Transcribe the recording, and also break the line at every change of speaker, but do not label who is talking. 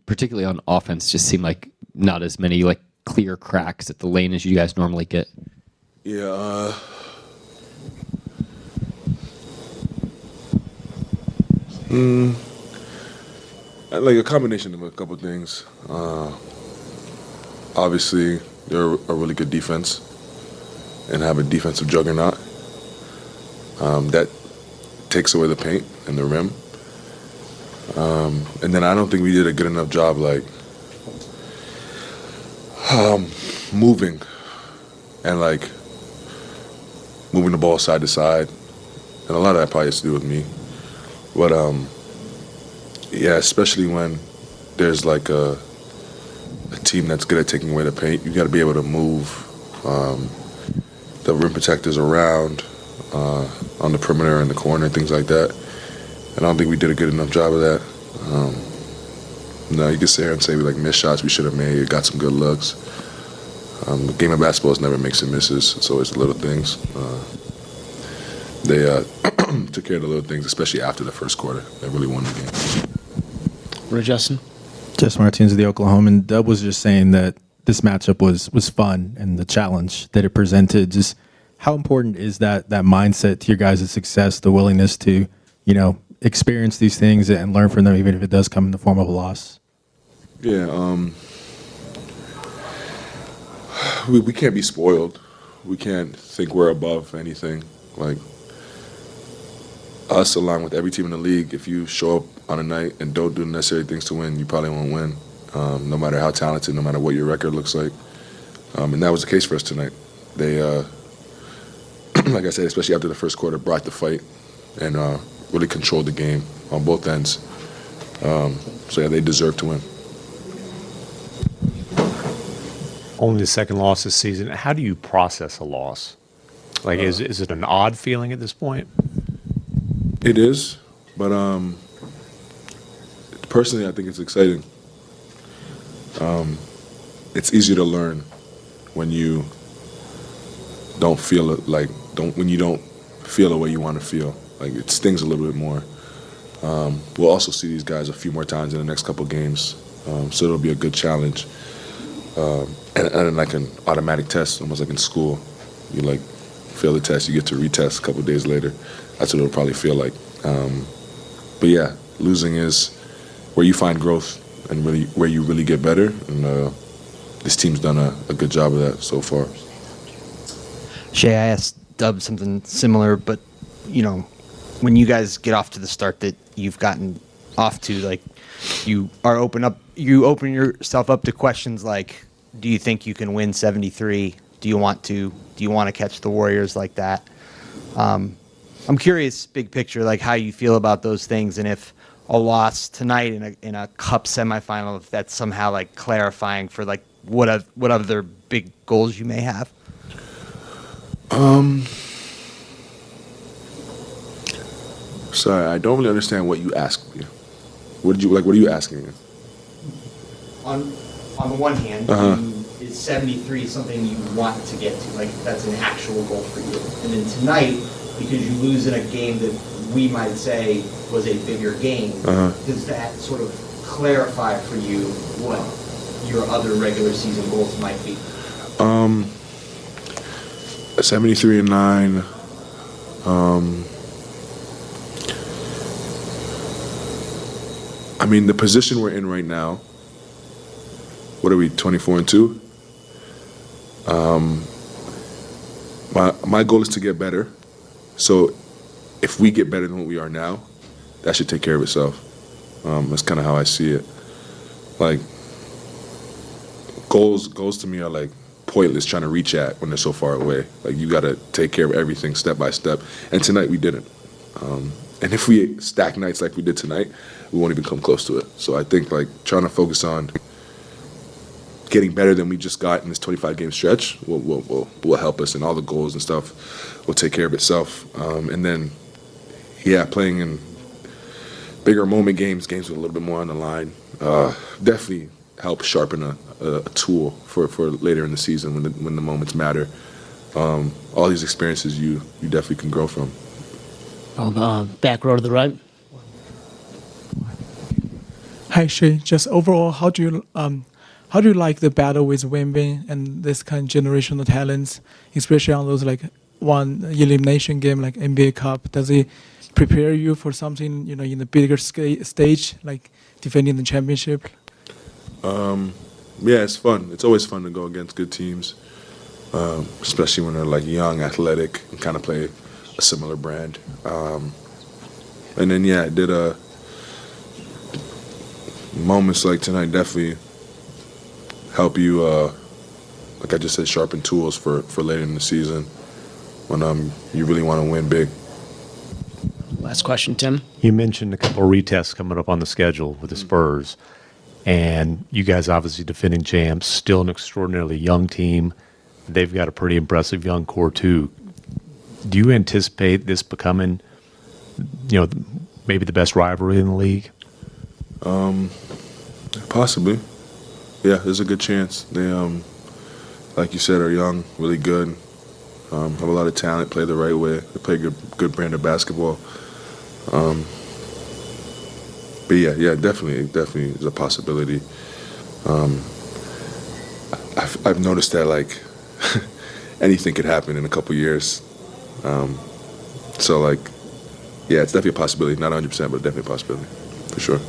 particularly on offense, just seemed like not as many like clear cracks at the lane as you guys normally get.
Yeah. Like a combination of a couple things. Obviously, they're a really good defense and have a defensive juggernaut that takes away the paint and the rim. And then I don't think we did a good enough job, like, moving and, like, moving the ball side to side. And a lot of that probably has to do with me. But, yeah, especially when there's, like, a team that's good at taking away the paint, you got to be able to move the rim protectors around on the perimeter and the corner and things like that. And I don't think we did a good enough job of that. No, you can sit here and say we like missed shots we should have made, got some good looks. The game of basketball is never makes and misses. It's always the little things. They took care of the little things, especially after the first quarter. They really won the game.
What, Justin?
Jess Martins of the Oklahoman. Dub was just saying that this matchup was fun and the challenge that it presented. Just how important is that mindset to your guys' success, the willingness to, experience these things and learn from them, even if it does come in the form of a loss?
Yeah, we can't be spoiled. We can't think we're above anything. Like, us, along with every team in the league, if you show up on a night and don't do the necessary things to win, you probably won't win, no matter how talented, no matter what your record looks like. And that was the case for us tonight. They, like I said, especially after the first quarter, brought the fight and really controlled the game on both ends. So, yeah, they deserve to win.
Only the second loss this season. How do you process a loss? Like, is it an odd feeling at this point?
It is, but personally, I think it's exciting. It's easier to learn when you don't feel it, when you don't feel the way you want to feel. Like, it stings a little bit more. We'll also see these guys a few more times in the next couple games, so it'll be a good challenge. And like an automatic test, almost like in school. You like fail the test, you get to retest a couple days later. That's what it'll probably feel like. But yeah, losing is where you find growth and really where you really get better. And this team's done a good job of that so far.
Shai, I asked Dub something similar, but when you guys get off to the start that you've gotten off to, like, you open yourself up to questions like, do you think you can win 73? Do you want to catch the Warriors like that? I'm curious, big picture, like how you feel about those things, and if a loss tonight in a cup semifinal, if that's somehow like clarifying for like what other big goals you may have.
Sorry, I don't really understand what you asked me. What are you asking me?
On the one hand, is 73 something you want to get to? Like, that's an actual goal for you. And then tonight, because you lose in a game that we might say was a bigger game, does that sort of clarify for you what your other regular season goals might be?
73-9. I mean, the position we're in right now, what are we, 24-2? My goal is to get better. So if we get better than what we are now, that should take care of itself. That's kind of how I see it. Like, goals to me are like pointless trying to reach at when they're so far away. Like, you got to take care of everything step by step. And tonight we didn't. And if we stack nights like we did tonight, we won't even come close to it. So I think, like, trying to focus on getting better than we just got in this 25-game stretch will help us, and all the goals and stuff will take care of itself. And then, yeah, playing in bigger moment games with a little bit more on the line, definitely help sharpen a tool for later in the season when the moments matter. All these experiences you definitely can grow from.
On the back row to the right. Hi, Shay. Just overall, how do you like the battle with Win and this kind of generational talents, especially on those like one elimination game like NBA Cup? Does it prepare you for something in the bigger stage like defending the championship?
Yeah, it's fun. It's always fun to go against good teams, especially when they're like young, athletic, and kind of play a similar brand. And then yeah, I did moments like tonight definitely help you, like I just said, sharpen tools for later in the season when you really want to win big.
Last question, Tim.
You mentioned a couple of retests coming up on the schedule with the Spurs, and you guys obviously defending champs, still an extraordinarily young team. They've got a pretty impressive young core too. Do you anticipate this becoming, maybe the best rivalry in the league?
Possibly. Yeah, there's a good chance. They, like you said, are young, really good, have a lot of talent, play the right way. They play good brand of basketball. But yeah, definitely is a possibility. I've noticed that like anything could happen in a couple years. So like, yeah, it's definitely a possibility. Not 100%, but definitely a possibility for sure.